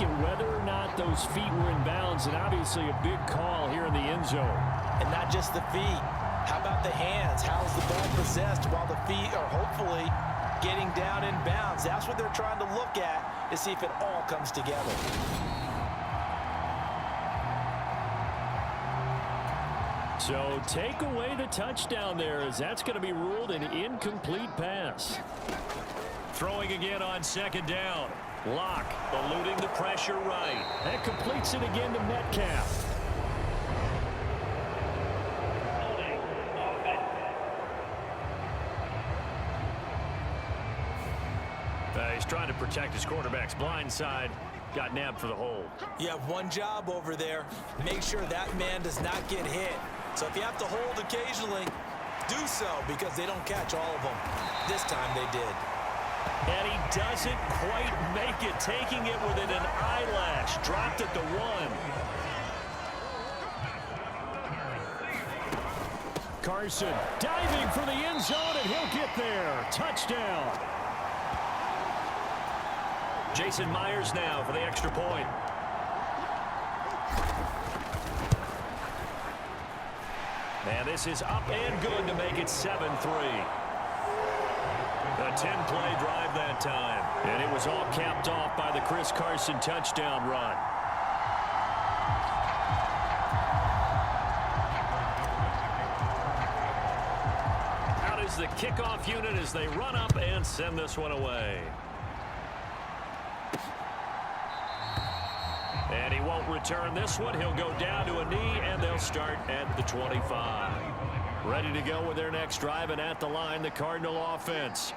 at whether or not those feet were in bounds, and obviously a big call here in the end zone. And not just the feet. How about the hands? How's the ball possessed while the feet are hopefully getting down in bounds? That's what they're trying to look at to see if it all comes together. So take away the touchdown there, as that's going to be ruled an incomplete pass. Throwing again on second down. Locke eluding the pressure right. That completes it again to Metcalf. He's trying to protect his quarterback's blind side. Got nabbed for the hold. You have one job over there. Make sure that man does not get hit. So if you have to hold occasionally, do so, because they don't catch all of them. This time they did. And he doesn't quite make it, taking it within an eyelash. Dropped at the 1. Carson diving for the end zone, and he'll get there. Touchdown. Jason Myers now for the extra point. And this is up and good to make it 7-3. A 10-play drive that time. And it was all capped off by the Chris Carson touchdown run. Out is the kickoff unit as they run up and send this one away. And he won't return this one. He'll go down to a knee, and they'll start at the 25. Ready to go with their next drive, and at the line, the Cardinal offense.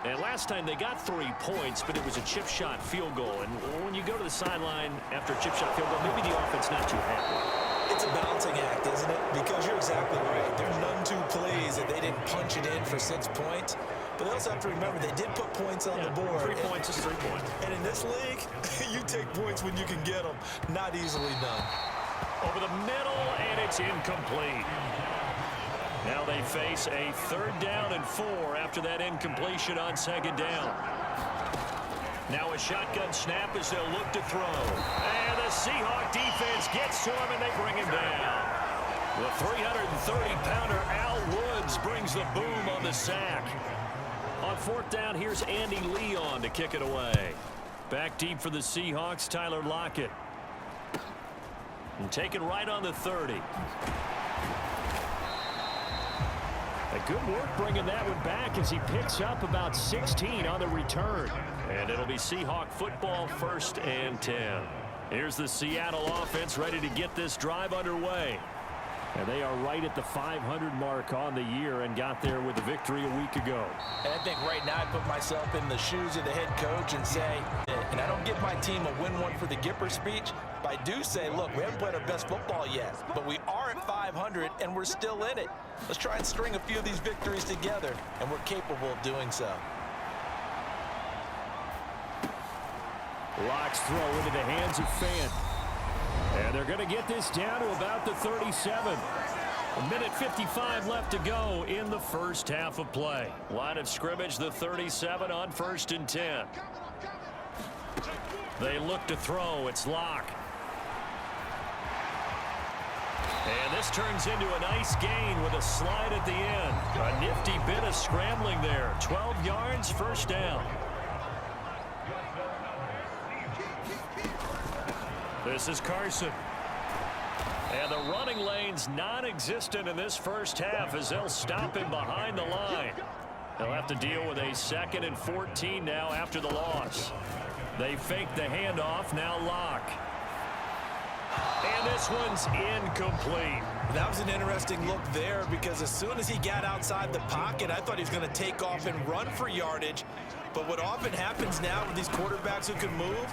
And last time they got 3 points, but it was a chip shot field goal. And when you go to the sideline after a chip shot field goal, maybe the offense not too happy. It's a balancing act, isn't it? Because you're exactly right. They're none too pleased that they didn't punch it in for 6 points. But they also have to remember they did put points on the board. 3 points is 3 points. And in this league, you take points when you can get them. Not easily done. Over the middle, and it's incomplete. Now they face a 3rd down and 4 after that incompletion on 2nd down. Now a shotgun snap as they'll look to throw. And the Seahawk defense gets to him, and they bring him down. The 330-pounder Al Woods brings the boom on the sack. On 4th down, here's Andy Leon to kick it away. Back deep for the Seahawks, Tyler Lockett. And taken right on the 30. A good work bringing that one back as he picks up about 16 on the return. And it'll be Seahawk football, 1st and 10. Here's the Seattle offense ready to get this drive underway. And they are right at the 500 mark on the year and got there with the victory a week ago. And I think right now I put myself in the shoes of the head coach and say, and I don't give my team a win one for the Gipper speech, but I do say, look, we haven't played our best football yet, but we are at 500 and we're still in it. Let's try and string a few of these victories together, and we're capable of doing so. Locke's throw into the hands of Fant. And they're going to get this down to about the 37. A minute 55 left to go in the first half of play. Line of scrimmage, the 37 on 1st and 10. They look to throw. It's Locke. And this turns into a nice gain with a slide at the end. A nifty bit of scrambling there. 12 yards, 1st down. This is Carson. And the running lane's non-existent in this first half as they'll stop him behind the line. They'll have to deal with a 2nd and 14 now after the loss. They fake the handoff, now Locke. And this one's incomplete. That was an interesting look there because as soon as he got outside the pocket, I thought he was going to take off and run for yardage. But what often happens now with these quarterbacks who can move,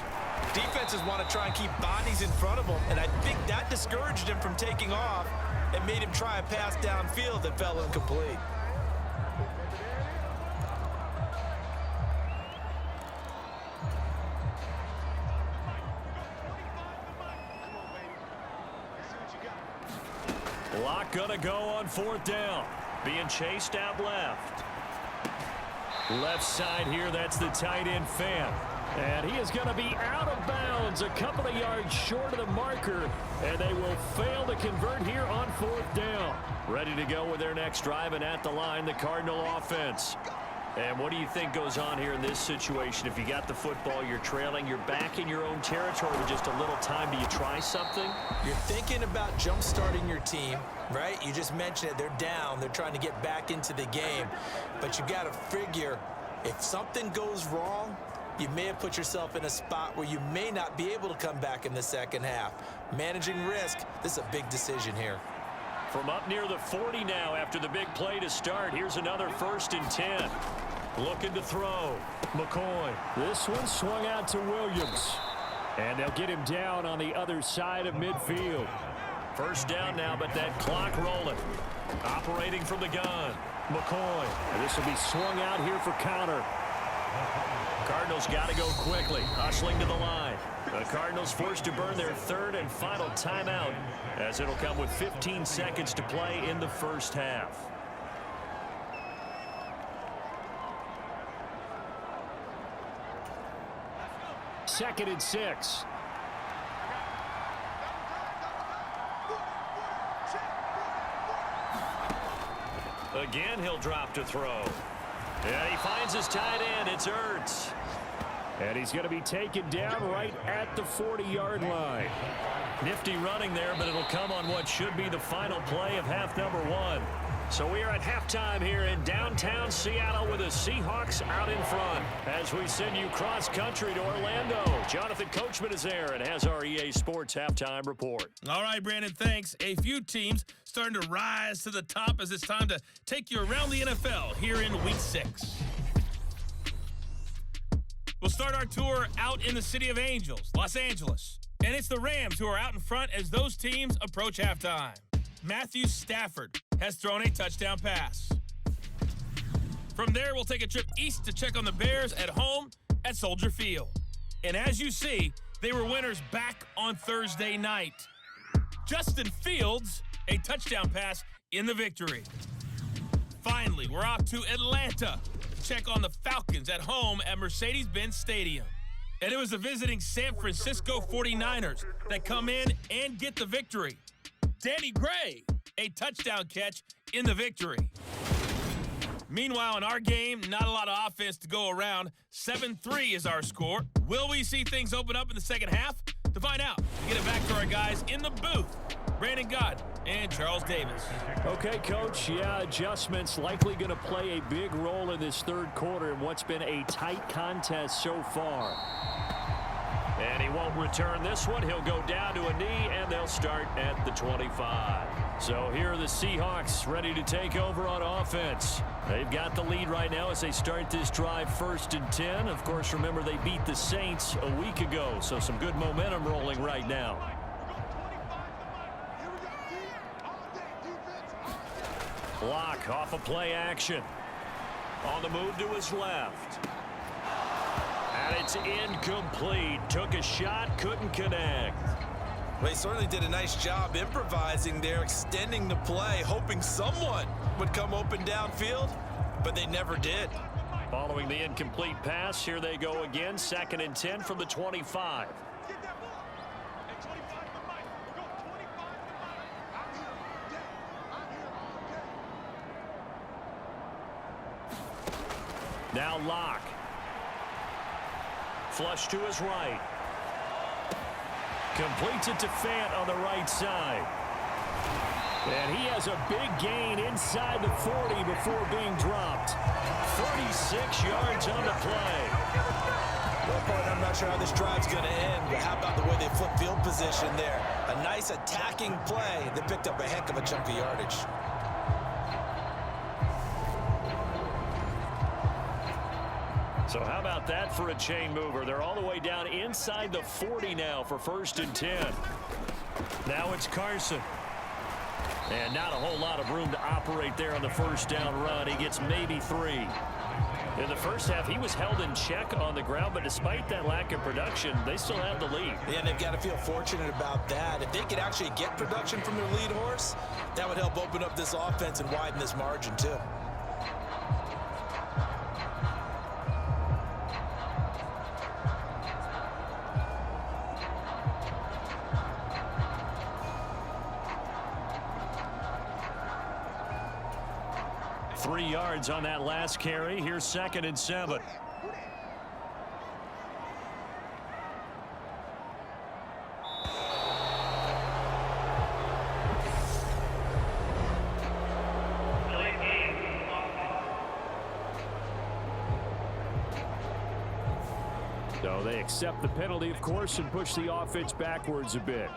defenses want to try and keep bodies in front of them, and I think that discouraged him from taking off and made him try a pass downfield that fell incomplete. Locke gonna go on 4th down. Being chased out left. Left side here, that's the tight end Fant. And he is going to be out of bounds, a couple of yards short of the marker, and they will fail to convert here on 4th down. Ready to go with their next drive, and at the line, the Cardinal offense. And what do you think goes on here in this situation? If you got the football, you're trailing, you're back in your own territory with just a little time. Do you try something? You're thinking about jump-starting your team, right? You just mentioned it. They're down. They're trying to get back into the game. But you got to figure, if something goes wrong, you may have put yourself in a spot where you may not be able to come back in the second half. Managing risk, this is a big decision here. From up near the 40 now after the big play to start, here's another 1st and 10. Looking to throw. McCoy. This one swung out to Williams. And they'll get him down on the other side of midfield. 1st down now, but that clock rolling. Operating from the gun. McCoy. And this will be swung out here for counter. Cardinals got to go quickly. Hustling to the line. The Cardinals forced to burn their 3rd and final timeout, as it'll come with 15 seconds to play in the 1st half. Second and 6. Again, he'll drop to throw. Yeah, he finds his tight end. It's Ertz. And he's going to be taken down right at the 40-yard line. Nifty running there, but it'll come on what should be the final play of half number 1. So we are at halftime here in downtown Seattle with the Seahawks out in front. As we send you cross-country to Orlando, Jonathan Coachman is there and has our EA Sports halftime report. All right, Brandon, thanks. A few teams starting to rise to the top as it's time to take you around the NFL here in Week 6. We'll start our tour out in the City of Angels, Los Angeles. And it's the Rams who are out in front as those teams approach halftime. Matthew Stafford has thrown a touchdown pass. From there, we'll take a trip east to check on the Bears at home at Soldier Field. And as you see, they were winners back on Thursday night. Justin Fields, a touchdown pass in the victory. Finally, we're off to Atlanta to check on the Falcons at home at Mercedes-Benz Stadium. And it was the visiting San Francisco 49ers that come in and get the victory. Danny Gray, a touchdown catch in the victory. Meanwhile, in our game, not a lot of offense to go around. 7-3 is our score. Will we see things open up in the second half? To find out, we get it back to our guys in the booth, Brandon Gott and Charles Davis. Okay, Coach, yeah, adjustments likely going to play a big role in this 3rd quarter in what's been a tight contest so far. And he won't return this one. He'll go down to a knee, and they'll start at the 25. So here are the Seahawks ready to take over on offense. They've got the lead right now as they start this drive 1st and 10. Of course, remember they beat the Saints a week ago, so some good momentum rolling right now. Lock off a play action. On the move to his left. And it's incomplete. Took a shot, couldn't connect. Well, he certainly did a nice job improvising there, extending the play, hoping someone would come open downfield, but they never did. Following the incomplete pass, here they go again. 2nd and 10 from the 25. Now Lock. Flush to his right. Completes it to Fant on the right side. And he has a big gain inside the 40 before being dropped. 36 yards on the play. Well, partner, I'm not sure how this drive's going to end, but how about the way they flip field position there? A nice attacking play. They picked up a heck of a chunk of yardage. So how about that for a chain mover? They're all the way down inside the 40 now for 1st and 10. Now it's Carson. And not a whole lot of room to operate there on the 1st down run. He gets maybe 3. In the first half, he was held in check on the ground, but despite that lack of production, they still have the lead. Yeah, they've got to feel fortunate about that. If they could actually get production from their lead horse, that would help open up this offense and widen this margin too. 3 yards on that last carry. Here's 2nd and 7. So they accept the penalty, of course, and push the offense backwards a bit.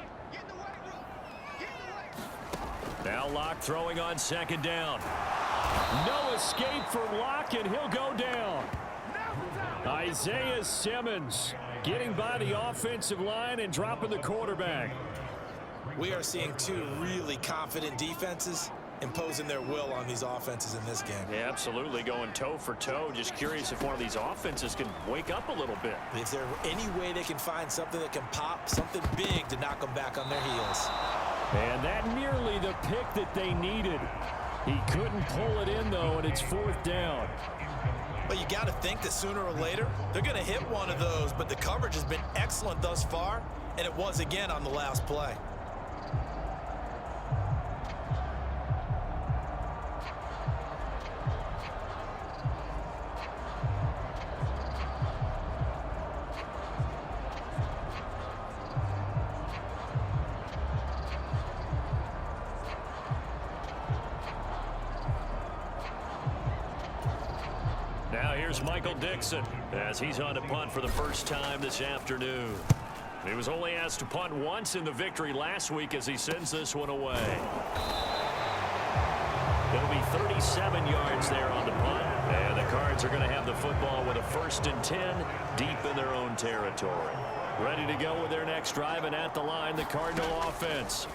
Now Locke throwing on 2nd down. No escape for Locke, and he'll go down. Isaiah Simmons getting by the offensive line and dropping the quarterback. We are seeing 2 really confident defenses imposing their will on these offenses in this game. Yeah, absolutely, going toe for toe. Just curious if one of these offenses can wake up a little bit. Is there any way they can find something that can pop, something big to knock them back on their heels? And that nearly the pick that they needed. He couldn't pull it in, though, and it's 4th down. But you got to think that sooner or later, they're going to hit one of those, but the coverage has been excellent thus far, and it was again on the last play. Now here's Michael Dixon as he's on to punt for the first time this afternoon. He was only asked to punt once in the victory last week as he sends this one away. It'll be 37 yards there on the punt. And the Cards are going to have the football with a 1st and 10 deep in their own territory. Ready to go with their next drive, and at the line, the Cardinal offense.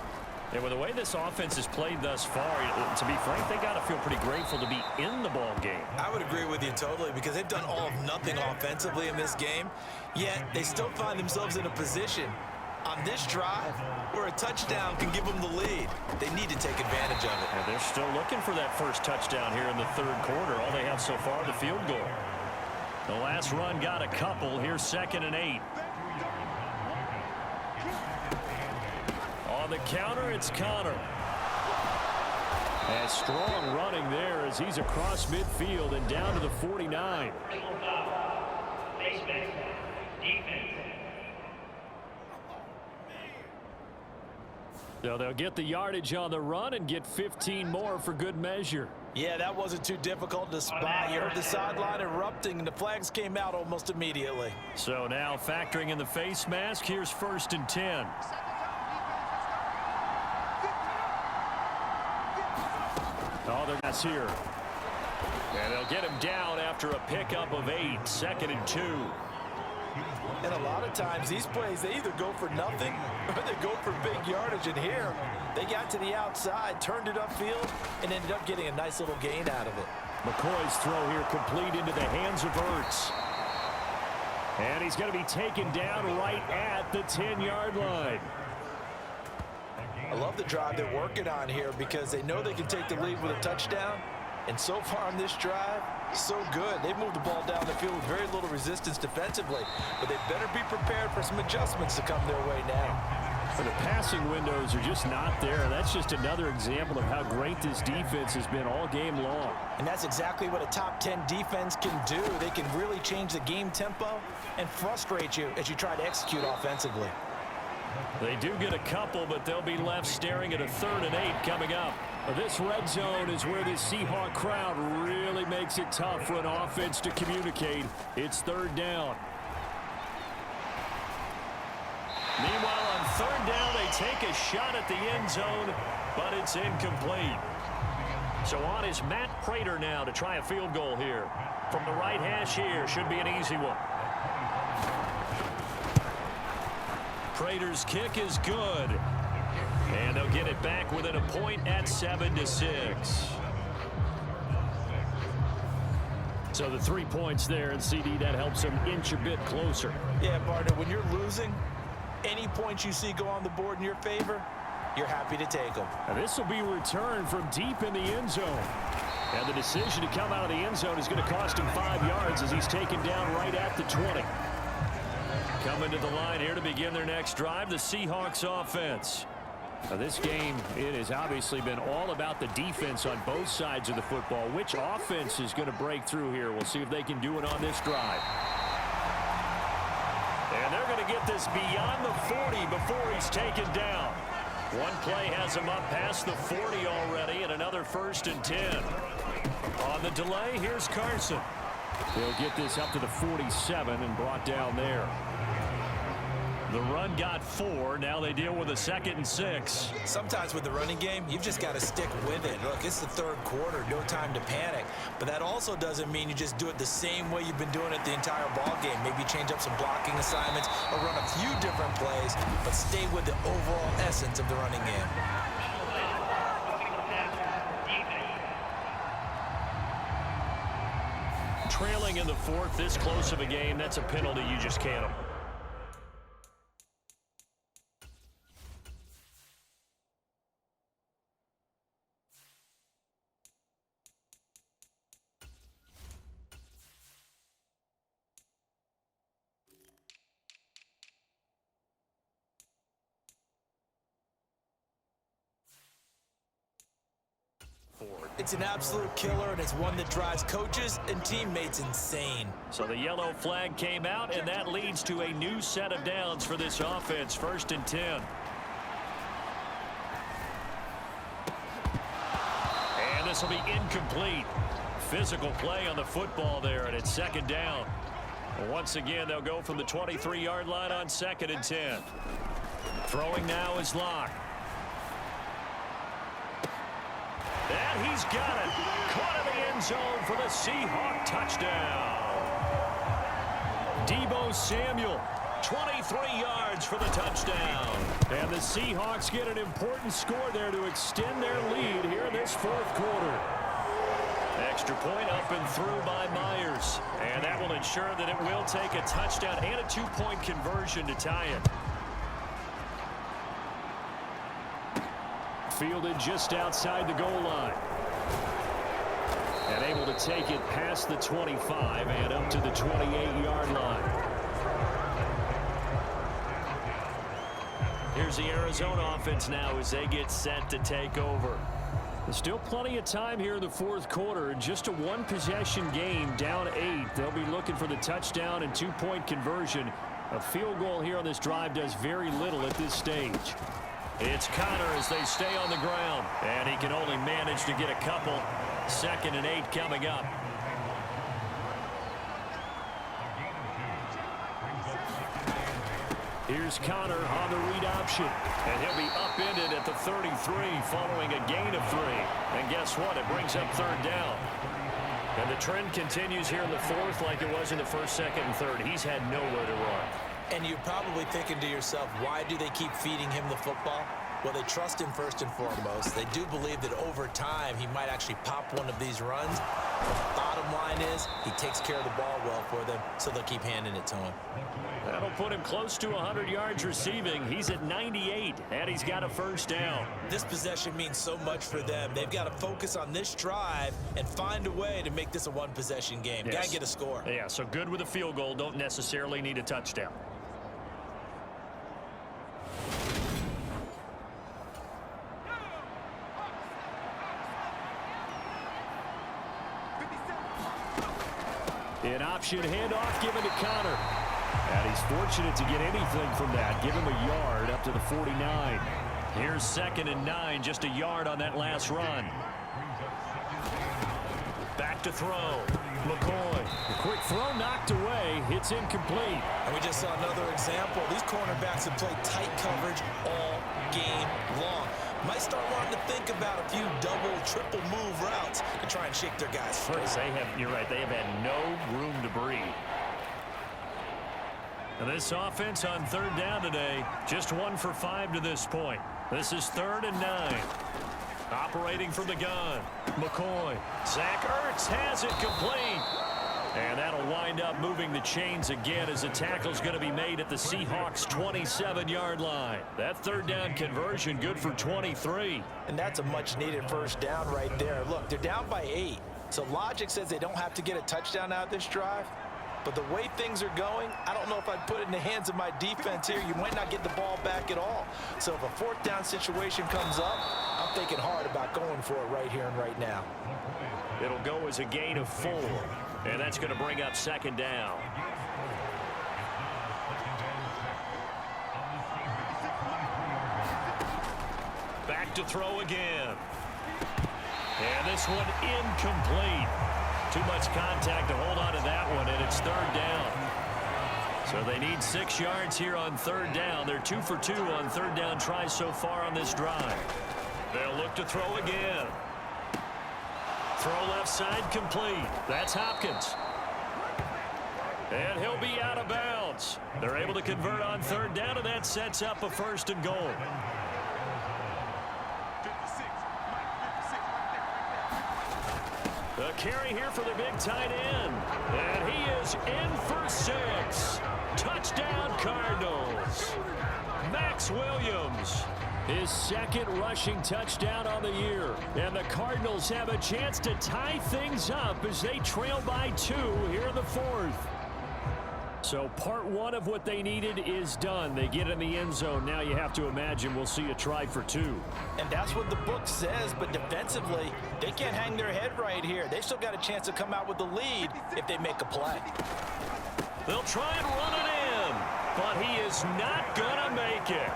And with the way this offense has played thus far, to be frank, they got to feel pretty grateful to be in the ball game. I would agree with you totally, because they've done all of nothing offensively in this game, yet they still find themselves in a position on this drive where a touchdown can give them the lead. They need to take advantage of it. And they're still looking for that first touchdown here in the 3rd quarter. All they have so far, the field goal. The last run got a couple. Here's 2nd and 8. On the counter, it's Connor. And strong running there as he's across midfield and down to the 49. So they'll get the yardage on the run and get 15 more for good measure. Yeah, that wasn't too difficult to spot. You heard the sideline erupting, and the flags came out almost immediately. So now factoring in the face mask, here's 1st and 10. Oh, they're not here. And they'll get him down after a pickup of 8. 2nd and 2. And a lot of times these plays, they either go for nothing or they go for big yardage. And here, they got to the outside, turned it upfield, and ended up getting a nice little gain out of it. McCoy's throw here complete into the hands of Ertz. And he's going to be taken down right at the 10-yard line. I love the drive they're working on here because they know they can take the lead with a touchdown. And so far on this drive, so good. They've moved the ball down the field with very little resistance defensively. But they better be prepared for some adjustments to come their way now. The passing windows are just not there. That's just another example of how great this defense has been all game long. And that's exactly what a top 10 defense can do. They can really change the game tempo and frustrate you as you try to execute offensively. They do get a couple, but they'll be left staring at a 3rd and 8 coming up. This red zone is where the Seahawk crowd really makes it tough for an offense to communicate. It's 3rd down. Meanwhile, on 3rd down, they take a shot at the end zone, but it's incomplete. So on is Matt Prater now to try a field goal here. From the right hash here, should be an easy one. Prater's kick is good. And they'll get it back within a point at 7-6. So the 3 points there, and CD, that helps them inch a bit closer. Yeah, partner, when you're losing, any points you see go on the board in your favor, you're happy to take them. And this will be returned from deep in the end zone. And the decision to come out of the end zone is going to cost him 5 yards as he's taken down right at the 20. Coming to the line here to begin their next drive, the Seahawks offense. This game, it has obviously been all about the defense on both sides of the football. Which offense is going to break through here? We'll see if they can do it on this drive. And they're going to get this beyond the 40 before he's taken down. One play has him up past the 40 already, and another 1st and 10. On the delay, here's Carson. They'll get this up to the 47 and brought down there. The run got 4. Now they deal with a 2nd and 6. Sometimes with the running game, you've just got to stick with it. Look, it's the 3rd quarter, no time to panic. But that also doesn't mean you just do it the same way you've been doing it the entire ball game. Maybe change up some blocking assignments or run a few different plays, but stay with the overall essence of the running game. Trailing in the 4th, this close of a game, that's a penalty you just can't. It's an absolute killer, and it's one that drives coaches and teammates insane. So the yellow flag came out, and that leads to a new set of downs for this offense. 1st and 10. And this will be incomplete. Physical play on the football there, and it's 2nd down. Once again, they'll go from the 23-yard line on 2nd and 10. Throwing now is Locke. And he's got it. Caught in the end zone for the Seahawk touchdown. Deebo Samuel, 23 yards for the touchdown. And the Seahawks get an important score there to extend their lead here in this 4th quarter. Extra point up and through by Myers. And that will ensure that it will take a touchdown and a 2-point conversion to tie it. Fielded just outside the goal line. And able to take it past the 25 and up to the 28-yard line. Here's the Arizona offense now as they get set to take over. There's still plenty of time here in the 4th quarter. Just a 1-possession game, down 8. They'll be looking for the touchdown and 2-point conversion. A field goal here on this drive does very little at this stage. It's Connor as they stay on the ground. And he can only manage to get a couple. 2nd and 8 coming up. Here's Connor on the read option. And he'll be upended at the 33 following a gain of 3. And guess what? It brings up 3rd down. And the trend continues here in the 4th like it was in the 1st, 2nd, and 3rd. He's had nowhere to run. And you're probably thinking to yourself, why do they keep feeding him the football? Well, they trust him first and foremost. They do believe that over time he might actually pop one of these runs. The bottom line is he takes care of the ball well for them, so they'll keep handing it to him. That'll put him close to 100 yards receiving. He's at 98, and he's got a 1st down. This possession means so much for them. They've got to focus on this drive and find a way to make this a 1-possession game. Yes. Got to get a score. Yeah, so good with a field goal. Don't necessarily need a touchdown. An option handoff given to Connor. And he's fortunate to get anything from that. Give him a yard up to the 49. Here's 2nd and 9, just a yard on that last run. Back to throw. McCoy. The quick throw knocked away. It's incomplete. And we just saw another example. These cornerbacks have played tight coverage all game long. Might start wanting to think about a few double, triple move routes to try and shake their guys free. You're right, they have had no room to breathe. And this offense on 3rd down today, just 1 for 5 to this point. This is 3rd and 9. Operating from the gun. McCoy. Zach Ertz has it complete. And that'll wind up moving the chains again as the tackle's going to be made at the Seahawks' 27-yard line. That 3rd down conversion good for 23. And that's a much-needed 1st down right there. Look, they're down by 8. So logic says they don't have to get a touchdown out of this drive. But the way things are going, I don't know if I'd put it in the hands of my defense here. You might not get the ball back at all. So if a fourth down situation comes up, I'm thinking hard about going for it right here and right now. It'll go as a gain of 4, and that's going to bring up second down. Back to throw again. And this one incomplete. Too much contact to hold on to that one, and it's third down. So they need 6 yards here on third down. They're 2 for 2 on third down tries so far on this drive. They'll look to throw again. Throw left side complete. That's Hopkins. And he'll be out of bounds. They're able to convert on third down, and that sets up a 1st and goal. The carry here for the big tight end. And he is in for 6. Touchdown, Cardinals. Max Williams. His 2nd rushing touchdown on the year. And the Cardinals have a chance to tie things up as they trail by 2 here in the 4th. So part 1 of what they needed is done. They get in the end zone. Now you have to imagine we'll see a try for 2. And that's what the book says, but defensively, they can't hang their head right here. They've still got a chance to come out with the lead if they make a play. They'll try and run it in, but he is not going to make it.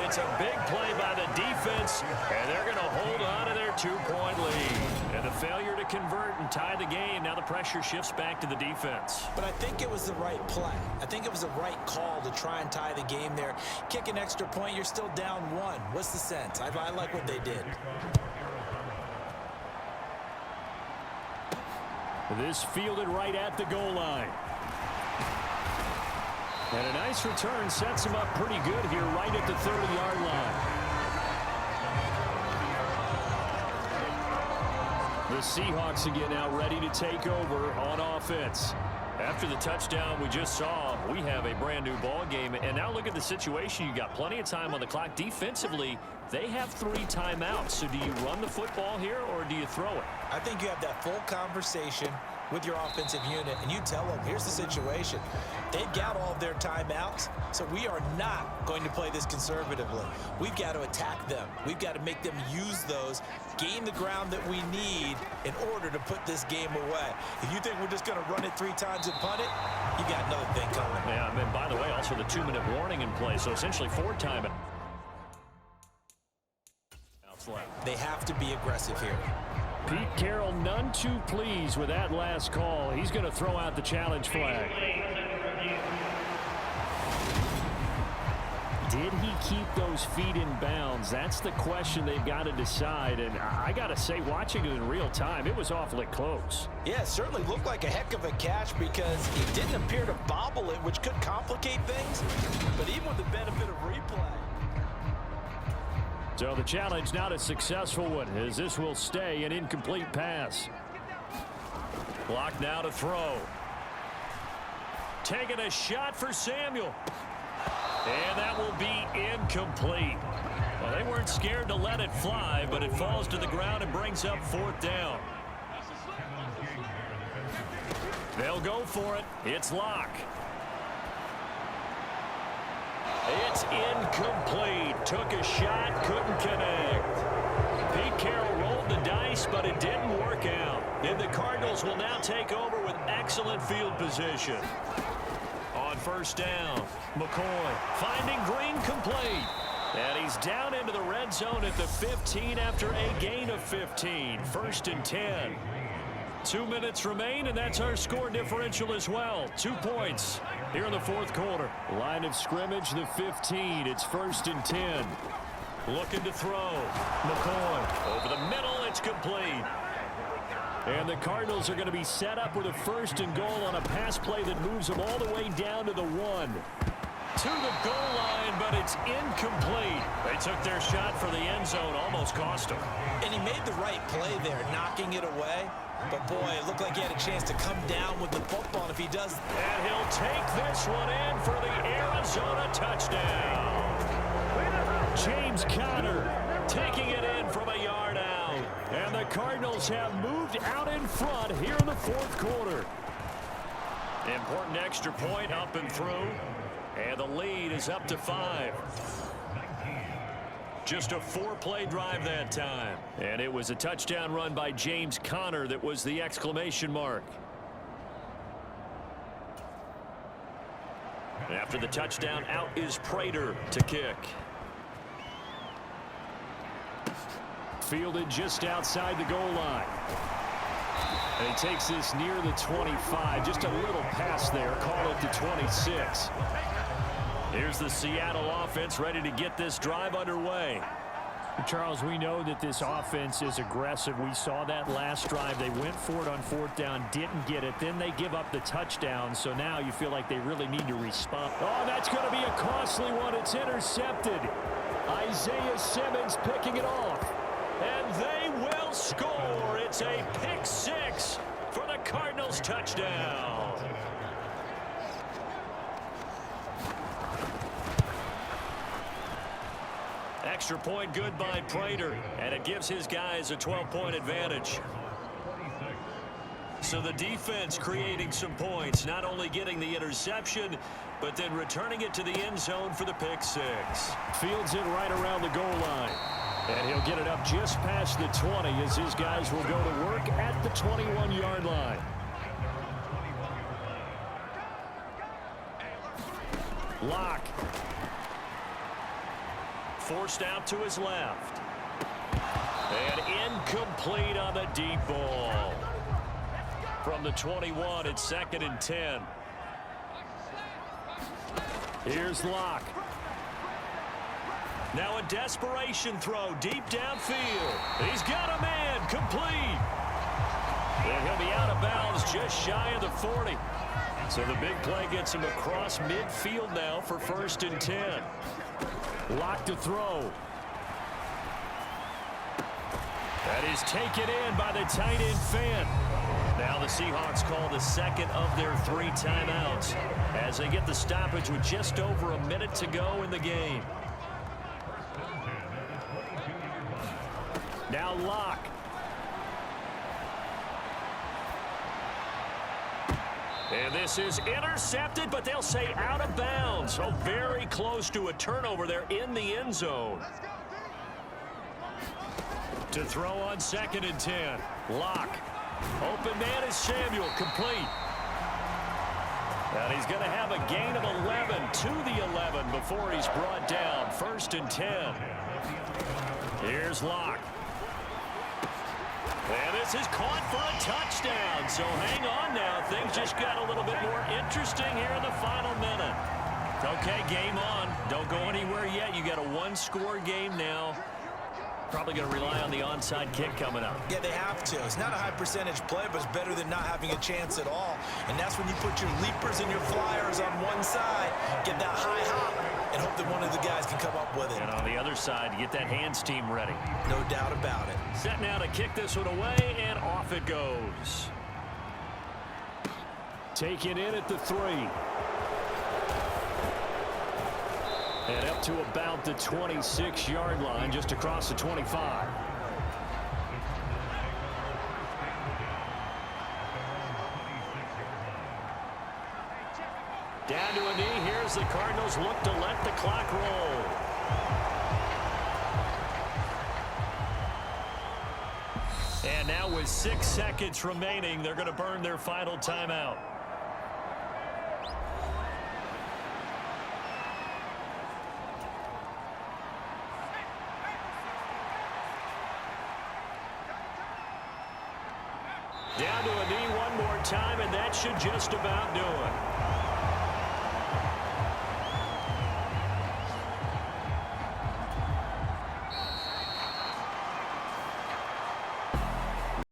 It's a big play by the defense, and they're going to hold on to their 2-point lead. And the failure to convert and tie the game, now the pressure shifts back to the defense. But I think it was the right play. I think it was the right call to try and tie the game there. Kick an extra point, you're still down 1. What's the sense? I like what they did. This fielded right at the goal line. And a nice return sets him up pretty good here right at the 30-yard line. The Seahawks again now ready to take over on offense. After the touchdown we just saw, we have a brand new ball game. And now look at the situation. You got plenty of time on the clock. Defensively, they have 3 timeouts. So do you run the football here or do you throw it? I think you have that full conversation with your offensive unit, and you tell them, here's the situation. They've got all of their timeouts, so we are not going to play this conservatively. We've got to attack them. We've got to make them use those, gain the ground that we need in order to put this game away. If you think we're just going to run it 3 times and punt it, you got another thing coming. Yeah, and by the way, also the 2-minute warning in play, so essentially 4 timeouts left. They have to be aggressive here. Pete Carroll none too pleased with that last call. He's going to throw out the challenge flag. Did he keep those feet in bounds? That's the question they've got to decide. And I got to say, watching it in real time, it was awfully close. Yeah, it certainly looked like a heck of a catch because he didn't appear to bobble it, which could complicate things. But even with the benefit of replay. So the challenge not a successful one, as this will stay an incomplete pass. Block now to throw. Taking a shot for Samuel. And that will be incomplete. Well, they weren't scared to let it fly, but it falls to the ground and brings up 4th down. They'll go for it. It's Locke. It's incomplete. Took a shot, couldn't connect. Pete Carroll rolled the dice, but it didn't work out. And the Cardinals will now take over with excellent field position. On 1st down, McCoy finding Green complete. And he's down into the red zone at the 15 after a gain of 15. 1st and 10. 2 minutes remain, and that's our score differential as well. 2 points here in the 4th quarter. Line of scrimmage, the 15. It's 1st and 10. Looking to throw. McCoy over the middle. It's complete. And the Cardinals are going to be set up with a 1st and goal on a pass play that moves them all the way down to the 1. To the goal line, but it's incomplete. They took their shot for the end zone, almost cost them. And he made the right play there, knocking it away. But, boy, it looked like he had a chance to come down with the football if he does. And he'll take this one in for the Arizona touchdown. James Conner taking it in from a yard out. And the Cardinals have moved out in front here in the 4th quarter. Important extra point up and through. And the lead is up to 5. Just a 4-play drive that time. And it was a touchdown run by James Conner that was the exclamation mark. After the touchdown, out is Prater to kick. Fielded just outside the goal line. And he takes this near the 25. Just a little pass there. Call it the 26. Here's the Seattle offense ready to get this drive underway. Charles, we know that this offense is aggressive. We saw that last drive. They went for it on 4th down, didn't get it. Then they give up the touchdown. So now you feel like they really need to respond. Oh, that's going to be a costly one. It's intercepted. Isaiah Simmons picking it off. And they will score. It's a pick 6 for the Cardinals touchdown. Extra point good by Prater, and it gives his guys a 12-point advantage. So the defense creating some points, not only getting the interception, but then returning it to the end zone for the pick 6. Fields it right around the goal line. And he'll get it up just past the 20 as his guys will go to work at the 21-yard line. Lock. Forced out to his left. And incomplete on the deep ball. From the 21, it's 2nd and 10. Here's Lock. Now a desperation throw deep downfield. He's got a man complete. And he'll be out of bounds just shy of the 40. So the big play gets him across midfield now for 1st and 10. Lock to throw. That is taken in by the tight end Fant. Now the Seahawks call the 2nd of their 3 timeouts as they get the stoppage with just over a minute to go in the game. Now Lock. And this is intercepted, but they'll say out of bounds. So very close to a turnover there in the end zone. To throw on 2nd and 10. Lock. Open man is Samuel, complete. And he's going to have a gain of 11 to the 11 before he's brought down. 1st and 10. Here's Lock. And this is caught for a touchdown. So hang on now. Things just got a little bit more interesting here in the final minute. Okay, game on. Don't go anywhere yet. You got a 1-score game now. Probably going to rely on the onside kick coming up. Yeah, they have to. It's not a high percentage play, but it's better than not having a chance at all. And that's when you put your leapers and your flyers on one side, get that high hop, and hope that one of the guys can come up with it. And on the other side, get that hands team ready. No doubt about it. Set now to kick this one away, and off it goes. Taken in at the 3. And up to about the 26-yard line, just across the 25. Down to a knee. Here's the Cardinals look to let the clock roll. And now with 6 seconds remaining, they're going to burn their final timeout. Down to a knee one more time, and that should just about do it.